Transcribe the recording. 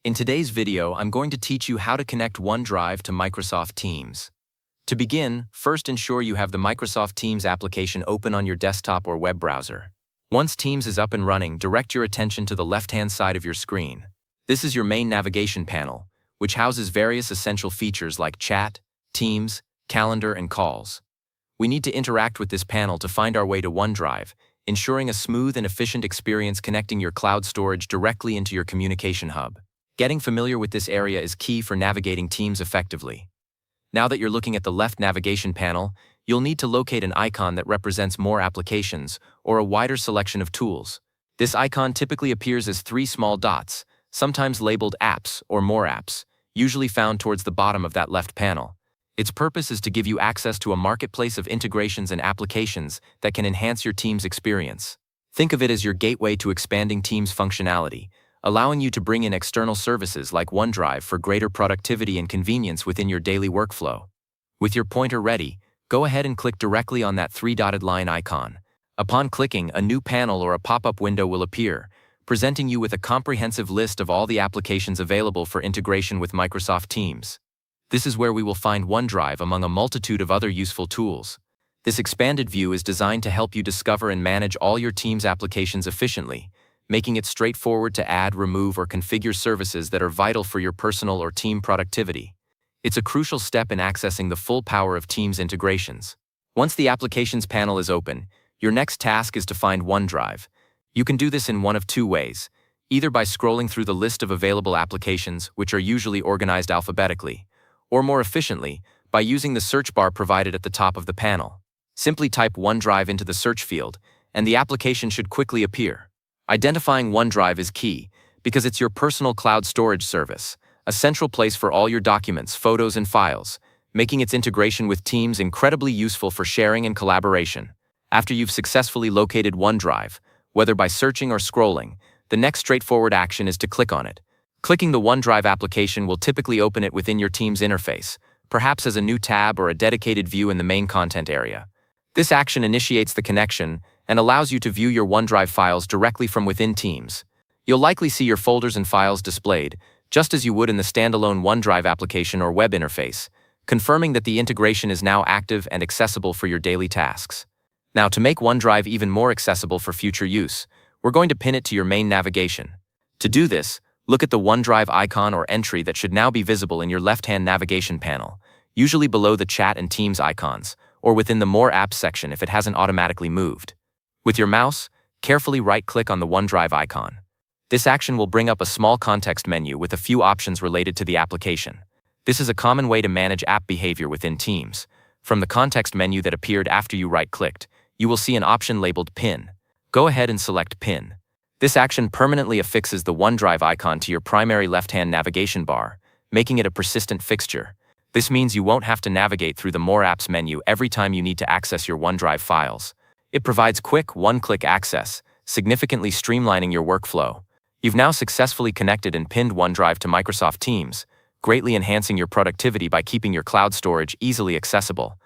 In today's video, I'm going to teach you how to connect OneDrive to Microsoft Teams. To begin, first ensure you have the Microsoft Teams application open on your desktop or web browser. Once Teams is up and running, direct your attention to the left-hand side of your screen. This is your main navigation panel, which houses various essential features like chat, Teams, calendar, and calls. We need to interact with this panel to find our way to OneDrive, ensuring a smooth and efficient experience connecting your cloud storage directly into your communication hub. Getting familiar with this area is key for navigating Teams effectively. Now that you're looking at the left navigation panel, you'll need to locate an icon that represents more applications or a wider selection of tools. This icon typically appears as 3 small dots, sometimes labeled Apps or More Apps, usually found towards the bottom of that left panel. Its purpose is to give you access to a marketplace of integrations and applications that can enhance your Teams experience. Think of it as your gateway to expanding Teams functionality, allowing you to bring in external services like OneDrive for greater productivity and convenience within your daily workflow. With your pointer ready, go ahead and click directly on that 3-dotted line icon. Upon clicking, a new panel or a pop-up window will appear, presenting you with a comprehensive list of all the applications available for integration with Microsoft Teams. This is where we will find OneDrive among a multitude of other useful tools. This expanded view is designed to help you discover and manage all your Teams applications efficiently, making it straightforward to add, remove, or configure services that are vital for your personal or team productivity. It's a crucial step in accessing the full power of Teams integrations. Once the Applications panel is open, your next task is to find OneDrive. You can do this in one of 2 ways, either by scrolling through the list of available applications, which are usually organized alphabetically, or more efficiently, by using the search bar provided at the top of the panel. Simply type OneDrive into the search field, and the application should quickly appear. Identifying OneDrive is key, because it's your personal cloud storage service, a central place for all your documents, photos, and files, making its integration with Teams incredibly useful for sharing and collaboration. After you've successfully located OneDrive, whether by searching or scrolling, the next straightforward action is to click on it. Clicking the OneDrive application will typically open it within your Teams interface, perhaps as a new tab or a dedicated view in the main content area. This action initiates the connection and allows you to view your OneDrive files directly from within Teams. You'll likely see your folders and files displayed, just as you would in the standalone OneDrive application or web interface, confirming that the integration is now active and accessible for your daily tasks. Now, to make OneDrive even more accessible for future use, we're going to pin it to your main navigation. To do this, look at the OneDrive icon or entry that should now be visible in your left-hand navigation panel, usually below the Chat and Teams icons, or within the More Apps section if it hasn't automatically moved. With your mouse, carefully right-click on the OneDrive icon. This action will bring up a small context menu with a few options related to the application. This is a common way to manage app behavior within Teams. From the context menu that appeared after you right-clicked, you will see an option labeled Pin. Go ahead and select Pin. This action permanently affixes the OneDrive icon to your primary left-hand navigation bar, making it a persistent fixture. This means you won't have to navigate through the More Apps menu every time you need to access your OneDrive files. It provides quick, one-click access, significantly streamlining your workflow. You've now successfully connected and pinned OneDrive to Microsoft Teams, greatly enhancing your productivity by keeping your cloud storage easily accessible.